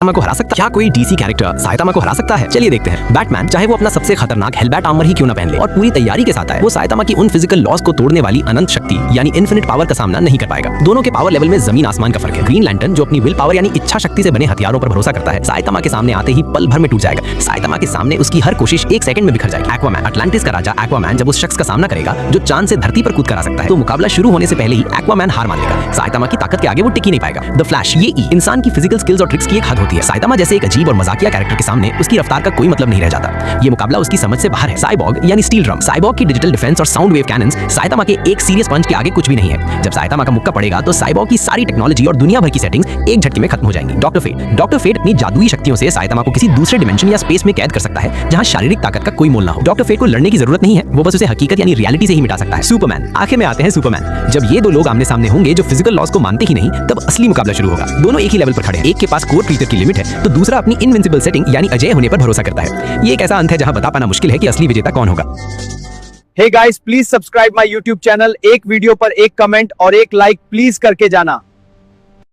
Saitama को हरा सकता है? क्या कोई डीसी कैरेक्टर साइतामा को हरा सकता है? चलिए देखते हैं। बैटमैन चाहे वो अपना सबसे खतरनाक हेलबैट आर्मर ही क्यों ना पहन ले और पूरी तैयारी के साथ आए, वो साइतामा की उन फिजिकल लॉस को तोड़ने वाली अनंत शक्ति यानी इन्फिनिट पावर का सामना नहीं कर पाएगा। दोनों के पावर लेवल में जमीन आसमान का फर्क है। ग्रीन लैंटर्न जो अपनी विल पावर यानी इच्छा शक्ति से बने हथियारों पर भरोसा करता है, साइतामा के सामने आते ही पल भर में टूट जाएगा। साइतामा के सामने उसकी हर कोशिश एक सेकंड में बिखर जाएगी। एक्वामैन, अटलांटिस का राजा एक्वामैन जब उस शख्स का सामना करेगा जो चांद से धरती पर कूद कर आ सकता है, तो मुकाबला शुरू होने से पहले ही एक्वामैन हार मान लेगा। साइतामा की ताकत के आगे वो टिक ही नहीं पाएगा। द फ्लैश, ये इंसान की फिजिकल स्किल्स और ट्रिक्स की एक हद होती है। साइतामा जैसे एक अजीब और मजाकिया कैरेक्टर के सामने उसकी रफ्तार का कोई मतलब नहीं रह जाता। ये मुकाबला उसकी समझ से बाहर है। साइबॉर्ग यानी स्टील ड्रम, साइबॉर्ग की डिजिटल डिफेंस और साउंड वेव कैनन्स साइतामा के एक सीरियस पंच के आगे कुछ भी नहीं है। जब साइतामा का मुक्का पड़ेगा तो साइबॉर्ग की सारी टेक्नोलॉजी और दुनिया भर की सेटिंग्स एक झटके में खत्म हो जाएंगी। डॉक्टर फेट अपनी जादुई शक्तियों से साइतामा को किसी दूसरे डिमेंशन या स्पेस में कैद कर सकता है जहां शारीरिक ताकत का कोई मोल ना हो। डॉक्टर फेट को लड़ने की जरूरत नहीं है, वो बस उसे हकीकत यानी रियलिटी से ही मिटा सकता है। सुपरमैन, आखिर में आते हैं सुपरमैन। जब ये दो लोग आमने सामने होंगे जो फिजिकल लॉस को मानते ही नहीं, तब असली मुकाबला शुरू होगा। दोनों एक ही लेवल पर खड़े हैं। एक के पास कोर क्रीचर की लिमिट है तो दूसरा अपनी इनविंसिबल सेटिंग यानी अजय होने पर भरोसा करता है। ये एक ऐसा अंत है जहां बता पाना मुश्किल है कि असली विजेता कौन होगा। Hey guys, please subscribe my YouTube channel। एक वीडियो पर एक कमेंट और एक लाइक प्लीज करके जाना।